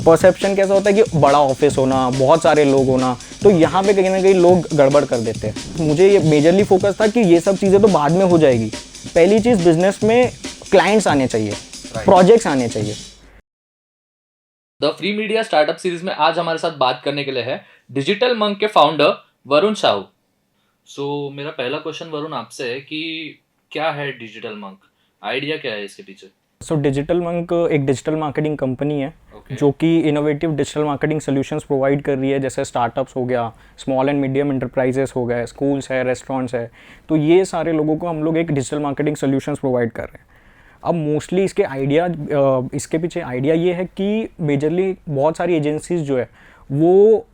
Perception कैसा होता है कि बड़ा ऑफिस होना, बहुत सारे लोग होना, तो यहाँ पे कहीं ना कहीं लोग गड़बड़ कर देते हैं। मुझे ये मेजरली फोकस था कि ये सब चीज़ें तो बाद में हो जाएगी, पहली चीज़ बिजनेस में क्लाइंट्स आने चाहिए, प्रोजेक्ट्स आने चाहिए। The free media startup series में आज हमारे साथ बात करने के लिए है डिजिटल मंक के फाउंडर वरुण साहू। सो मेरा पहला क्वेश्चन वरुण आपसे है कि क्या है डिजिटल मंक, आइडिया क्या है इसके पीछे? सो डिजिटल मंक एक डिजिटल मार्केटिंग कंपनी है जो कि innovative digital marketing solutions provide कर रही है, जैसे स्टार्टअप्स हो गया, स्मॉल एंड मीडियम एंटरप्राइजेस हो गए, स्कूल्स है, रेस्टोरेंट्स है, तो ये सारे लोगों को हम लोग एक डिजिटल मार्केटिंग सॉल्यूशंस प्रोवाइड कर रहे हैं। अब मोस्टली इसके आइडिया इसके पीछे आइडिया ये है कि मेजरली बहुत सारी एजेंसीज जो है वो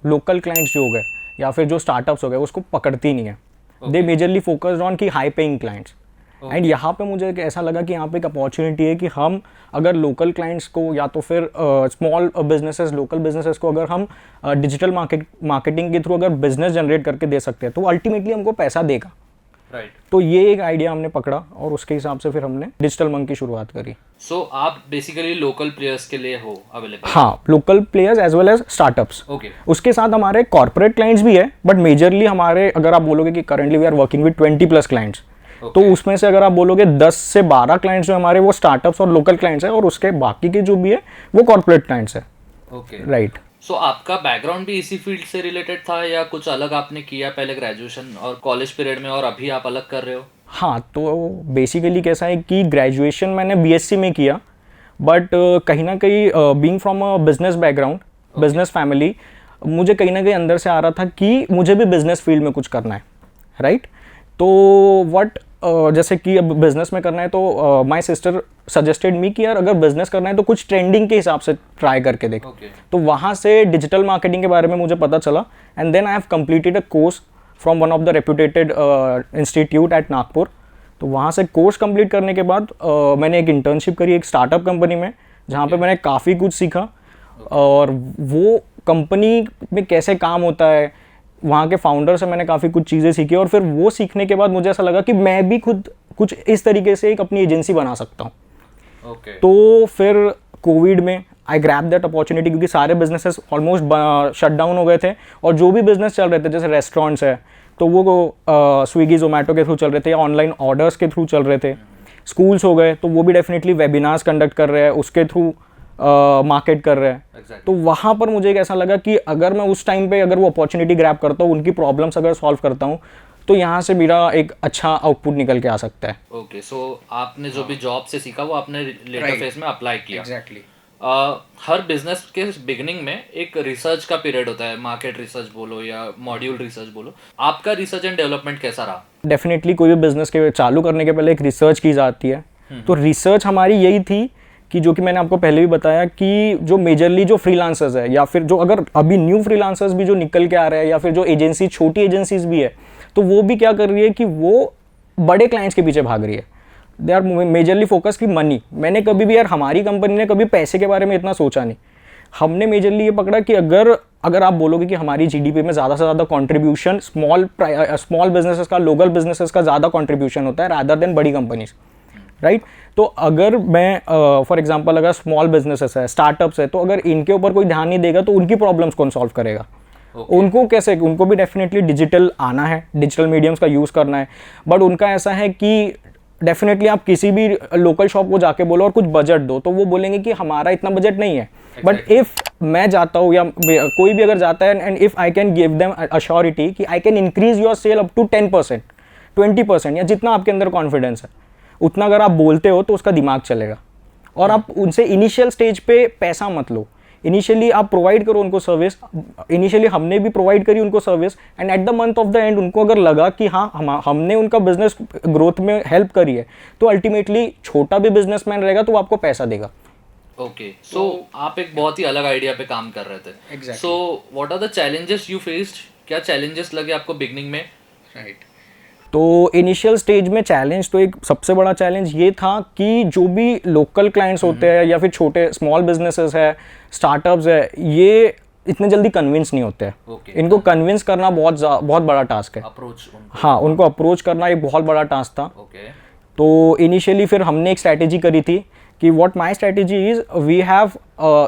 लोकल क्लाइंट्स जो हो गए या फिर जो स्टार्टअप्स हो गए उसको पकड़ती नहीं है। दे मेजरली फोकस्ड ऑन की हाई पेइंग क्लाइंट्स। एंड यहाँ पे मुझे ऐसा लगा कि यहाँ पे एक अपॉर्चुनिटी है कि हम अगर लोकल क्लाइंट्स को या तो फिर स्मॉल बिजनेसेस, लोकल बिजनेसेस को अगर हम डिजिटल मार्केटिंग के थ्रू अगर बिजनेस जनरेट करके दे सकते हैं तो अल्टीमेटली हमको पैसा देगा। राइट। तो ये एक आइडिया हमने पकड़ा और उसके हिसाब से फिर हमने डिजिटल मंक की शुरुआत करी। सो आप बेसिकली लोकल प्लेयर्स के लिए हो अवेलेबल? हाँ, local players as well as startups. Okay. उसके साथ हमारे कॉर्पोरेट क्लाइंट्स भी है, बट मेजरली हमारे अगर आप बोलोगे कि currently we are working with 20+ clients, तो उसमें से अगर आप बोलोगे 10 से 12 क्लाइंट्स जो हमारे वो स्टार्टअप्स और लोकल क्लाइंट्स है, और उसके बाकी के जो भी है वो कॉर्पोरेट क्लाइंट्स है। Okay, right. सो आपका बैकग्राउंड भी इसी फील्ड से रिलेटेड था या कुछ अलग आपने किया पहले ग्रेजुएशन और कॉलेज पीरियड में और अभी आप अलग कर रहे हो? हाँ, तो बेसिकली कैसा है कि ग्रेजुएशन मैंने बीएससी में किया, बट कहीं ना कहीं being from a business background, business family, मुझे कहीं ना कहीं अंदर से आ रहा था कि मुझे भी बिजनेस फील्ड में कुछ करना है। राइट। तो व्हाट जैसे कि अब बिजनेस में करना है तो माय सिस्टर सजेस्टेड मी कि यार अगर बिजनेस करना है तो कुछ ट्रेंडिंग के हिसाब से ट्राई करके देख। तो वहाँ से डिजिटल मार्केटिंग के बारे में मुझे पता चला, and then I have completed a course from one of the reputed institute at Nagpur. तो वहाँ से कोर्स कंप्लीट करने के बाद मैंने एक इंटर्नशिप करी एक स्टार्टअप कंपनी में, जहाँ पे मैंने काफ़ी कुछ सीखा। और वो कंपनी में कैसे काम होता है, वहाँ के फाउंडर से मैंने काफ़ी कुछ चीज़ें सीखी, और फिर वो सीखने के बाद मुझे ऐसा लगा कि मैं भी खुद कुछ इस तरीके से एक अपनी एजेंसी बना सकता हूँ। तो फिर कोविड में आई ग्रैब दैट अपॉर्चुनिटी, क्योंकि सारे बिजनेसेस ऑलमोस्ट शट डाउन हो गए थे, और जो भी बिजनेस चल रहे थे जैसे रेस्टोरेंट्स है तो वो स्विगी जोमेटो के थ्रू चल रहे थे या ऑनलाइन ऑर्डर्स के थ्रू चल रहे थे। स्कूल्स हो गए तो वो भी डेफिनेटली वेबिनार्स कंडक्ट कर रहे हैं, उसके थ्रू मार्केट कर रहे हैं। तो वहाँ पर मुझे एक ऐसा लगा कि अगर मैं उस टाइम पे अगर वो अपॉर्चुनिटी ग्रैब करता हूँ, उनकी प्रॉब्लम्स अगर सॉल्व करता हूँ, तो यहाँ से मेरा एक अच्छा आउटपुट निकल के आ सकता है। ओके, सो आपने जो भी जॉब से सीखा वो आपने लेटर फेज में अप्लाई किया। एग्जैक्टली। हर बिजनेस के बिगिनिंग में एक रिसर्च का पीरियड होता है, मार्केट रिसर्च बोलो या मॉड्यूल रिसर्च बोलो। आपका रिसर्च एंड डेवलपमेंट कैसा रहा? डेफिनेटली कोई भी बिजनेस के चालू करने के पहले एक रिसर्च की जाती है। तो रिसर्च हमारी यही थी कि जो कि मैंने आपको पहले भी बताया कि जो मेजरली जो फ्रीलांसर्स है, या फिर जो अगर अभी न्यू फ्रीलांसर्स भी जो निकल के आ रहे हैं, या फिर जो एजेंसी छोटी एजेंसीज भी है, तो वो भी क्या कर रही है कि वो बड़े क्लाइंट्स के पीछे भाग रही है। दे आर मेजरली फोकस की मनी। मैंने कभी भी यार, हमारी कंपनी ने कभी पैसे के बारे में इतना सोचा नहीं। हमने मेजरली ये पकड़ा कि अगर आप बोलोगे कि हमारी जीडीपी में ज़्यादा से ज़्यादा कंट्रीब्यूशन स्मॉल बिजनेसेस का, लोकल बिजनेसेस का ज़्यादा कंट्रीब्यूशन होता है रादर देन बड़ी कंपनीज। राइट। तो अगर मैं फॉर एग्जांपल अगर स्मॉल बिजनेसेस है, स्टार्टअप्स है, तो अगर इनके ऊपर कोई ध्यान नहीं देगा तो उनकी प्रॉब्लम्स कौन सॉल्व करेगा? उनको कैसे, उनको भी डेफिनेटली डिजिटल आना है, डिजिटल मीडियम्स का यूज़ करना है, बट उनका ऐसा है कि डेफिनेटली आप किसी भी लोकल शॉप को जाके बोलो और कुछ बजट दो, तो वो बोलेंगे कि हमारा इतना बजट नहीं है। बट इफ़ मैं जाता हूँ या कोई भी अगर जाता है, and if I can give them assurity कि I can increase your sale up to 10%, 20%, या जितना आपके अंदर कॉन्फिडेंस है उतना अगर आप बोलते हो तो उसका दिमाग चलेगा। और आप उनसे इनिशियल स्टेज पे पैसा मत लो, इनिशियली आप प्रोवाइड करो उनको सर्विस। इनिशियली हमने भी प्रोवाइड करी उनको service, and at the month of the end उनको अगर लगा कि हाँ हमने उनका बिजनेस ग्रोथ में हेल्प करी है, तो अल्टीमेटली छोटा भी बिजनेसमैन रहेगा तो वो आपको पैसा देगा। ओके, सो आप एक बहुत ही अलग आइडिया पे काम कर रहे थे। So what are the challenges you faced? क्या चैलेंजेस लगे आपको बिगनिंग में? राइट। तो इनिशियल स्टेज में चैलेंज, तो एक सबसे बड़ा चैलेंज ये था कि जो भी लोकल क्लाइंट्स होते हैं या फिर छोटे स्मॉल बिजनेसेस है, स्टार्टअप्स है, ये इतने जल्दी कन्विंस नहीं होते हैं। इनको कन्विंस करना बहुत बड़ा टास्क है। हाँ, उनको अप्रोच करना एक बहुत बड़ा टास्क था। तो इनिशियली फिर हमने एक स्ट्रैटेजी करी थी कि what my strategy is we have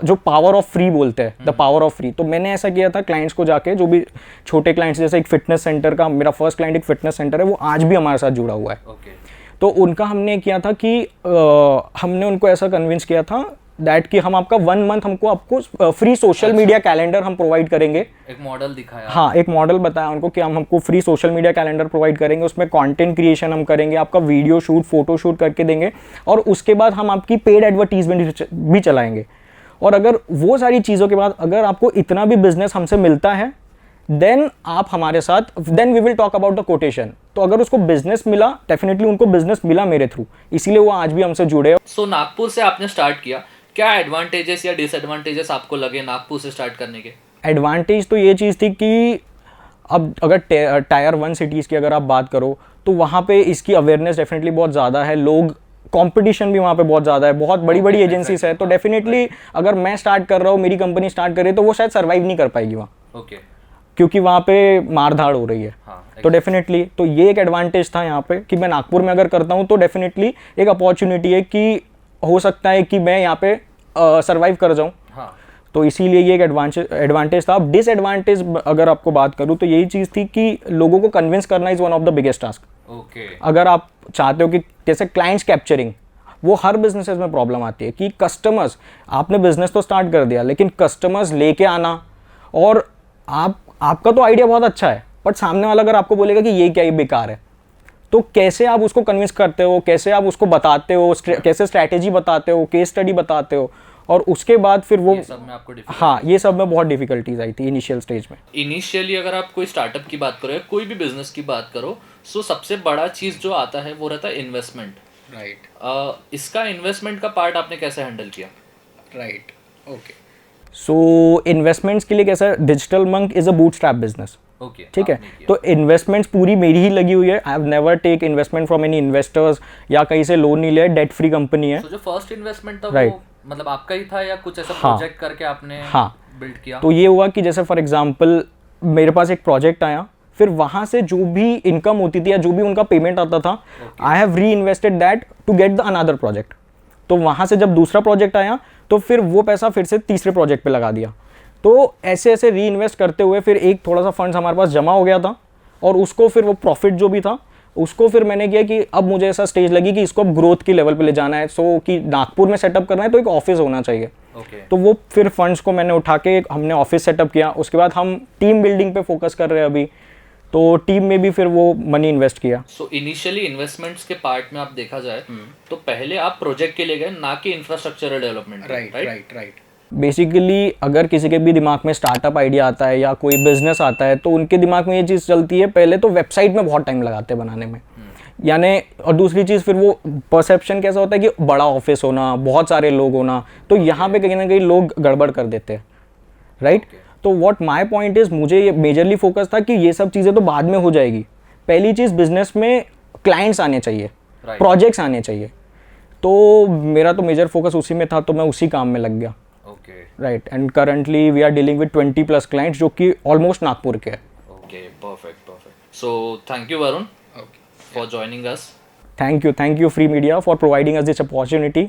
जो पावर ऑफ फ्री बोलते हैं, द पावर ऑफ फ्री। तो मैंने ऐसा किया था क्लाइंट्स को जाके, जो भी छोटे क्लाइंट्स, जैसे एक फिटनेस सेंटर का, मेरा फर्स्ट क्लाइंट एक फिटनेस सेंटर है, वो आज भी हमारे साथ जुड़ा हुआ है। तो उनका हमने किया था कि हमने उनको ऐसा कन्विंस किया था दैट कि हम आपका 1 मंथ आपको फ्री सोशल मीडिया कैलेंडर हम प्रोवाइड करेंगे। एक मॉडल दिखाया। हाँ, एक मॉडल बताया उनको कि हम हमको free social media calendar provide करेंगे, उसमें कंटेंट क्रिएशन हम करेंगे, आपका वीडियो शूट, फोटो शूट करके देंगे, और उसके बाद हम आपकी पेड एडवर्टीजमेंट भी चलाएंगे। और अगर वो सारी चीज़ों के बाद अगर आपको इतना भी बिजनेस हमसे मिलता है, देन आप हमारे साथ, then we will talk about the quotation. तो अगर उसको बिजनेस मिला, डेफिनेटली उनको बिजनेस मिला मेरे थ्रू, इसीलिए वो आज भी हमसे जुड़े। सो नागपुर से आपने स्टार्ट किया, क्या एडवांटेजेस या डिसएडवांटेजेस आपको लगे नागपुर से स्टार्ट करने के? एडवांटेज तो ये चीज़ थी कि अब अगर टायर 1 सिटीज़ की अगर आप बात करो, तो वहाँ पे इसकी अवेयरनेस डेफिनेटली बहुत ज़्यादा है, लोग, कंपटीशन भी वहाँ पे बहुत ज़्यादा है, बहुत बड़ी बड़ी एजेंसीज है। तो डेफिनेटली अगर मैं स्टार्ट कर रहा हूँ, मेरी कंपनी स्टार्ट करे, तो वो शायद सर्वाइव नहीं कर पाएगी वहाँ, क्योंकि वहाँ पे मारधाड़ हो रही है। तो डेफिनेटली तो ये एक एडवांटेज था यहाँ पे कि मैं नागपुर में अगर करता हूँ तो डेफिनेटली एक अपॉर्चुनिटी है कि हो सकता है कि मैं यहाँ पे सर्वाइव कर जाऊँ। तो इसीलिए ये एक एडवांटेज था। अब डिसएडवांटेज अगर आपको बात करूँ तो यही चीज़ थी कि लोगों को कन्विंस करना is one of the biggest task. अगर आप चाहते हो कि जैसे क्लाइंट्स कैप्चरिंग, वो हर बिजनेसेस में प्रॉब्लम आती है कि कस्टमर्स, आपने बिजनेस तो स्टार्ट कर दिया, लेकिन कस्टमर्स लेके आना, और आपका तो आइडिया बहुत अच्छा है, बट सामने वाला अगर आपको बोलेगा कि ये क्या, ये बेकार है, तो कैसे आप उसको कन्विंस करते हो, कैसे आप उसको बताते हो, कैसे स्ट्रैटेजी बताते हो, केस स्टडी बताते हो, और उसके बाद फिर वो, ये सब में आपको हाँ, ये सब में बहुत डिफिकल्टीज आई थी इनिशियल स्टेज में। इनिशियली अगर आप कोई स्टार्टअप की बात करो या कोई भी बिजनेस की बात करो, सो सबसे बड़ा चीज़ जो आता है वो रहता है इन्वेस्टमेंट। राइट। इसका इन्वेस्टमेंट का पार्ट आपने कैसे हैंडल किया? Right, okay. सो इन्वेस्टमेंट्स के लिए कैसा, digital monk is a bootstrap business. ठीक है, तो इन्वेस्टमेंट्स पूरी मेरी ही लगी हुई है। I have never take investment from any investors या कहीं से लोन नहीं लिया, डेट फ्री कंपनी है। तो जो फर्स्ट इन्वेस्टमेंट था Right. वो मतलब आपका ही था या कुछ ऐसा प्रोजेक्ट करके आपने बिल्ड किया? तो ये हुआ कि जैसे फॉर एग्जांपल मेरे पास एक प्रोजेक्ट आया, फिर वहां से जो भी इनकम होती थी या जो भी उनका पेमेंट आता था, I have reinvested that to get the another project. तो वहां से जब दूसरा प्रोजेक्ट आया तो फिर वो पैसा फिर से तीसरे प्रोजेक्ट पे लगा दिया। तो ऐसे ऐसे री इन्वेस्ट करते हुए फिर एक थोड़ा सा फंड्स हमारे पास जमा हो गया था, और उसको फिर वो प्रॉफिट जो भी था उसको फिर मैंने किया कि अब मुझे ऐसा स्टेज लगी कि इसको अब ग्रोथ की लेवल पे ले जाना है। सो कि नागपुर में सेटअप करना है तो एक ऑफिस होना चाहिए। तो वो फिर फंड्स को मैंने उठा के हमने ऑफिस सेटअप किया। उसके बाद हम टीम बिल्डिंग पे फोकस कर रहे हैं अभी, तो टीम में भी फिर वो मनी इन्वेस्ट किया। सो इनिशियली इन्वेस्टमेंट्स के पार्ट में आप देखा जाए तो पहले आप प्रोजेक्ट के लिए गए, ना कि इंफ्रास्ट्रक्चरल डेवलपमेंट। राइट। बेसिकली अगर किसी के भी दिमाग में स्टार्टअप आइडिया आता है या कोई बिजनेस आता है तो उनके दिमाग में ये चीज़ चलती है, पहले तो वेबसाइट में बहुत टाइम लगाते हैं बनाने में, यानी, और दूसरी चीज़ फिर वो परसेप्शन कैसा होता है कि बड़ा ऑफिस होना, बहुत सारे लोग होना, तो यहाँ पे कहीं ना कहीं लोग गड़बड़ कर देते हैं। राइट। तो व्हाट माय पॉइंट इज, मुझे ये मेजरली फोकस था कि ये सब चीज़ें तो बाद में हो जाएगी, पहली चीज़ बिजनेस में क्लाइंट्स आने चाहिए, प्रोजेक्ट्स आने चाहिए। तो मेरा तो मेजर फोकस उसी में था, तो मैं उसी काम में लग गया। Right. And currently we are dealing with 20+ clients जो कि ऑलमोस्ट नागपुर के हैं। Okay, perfect. So thank you Varun for joining us. Thank you Free Media for providing us this opportunity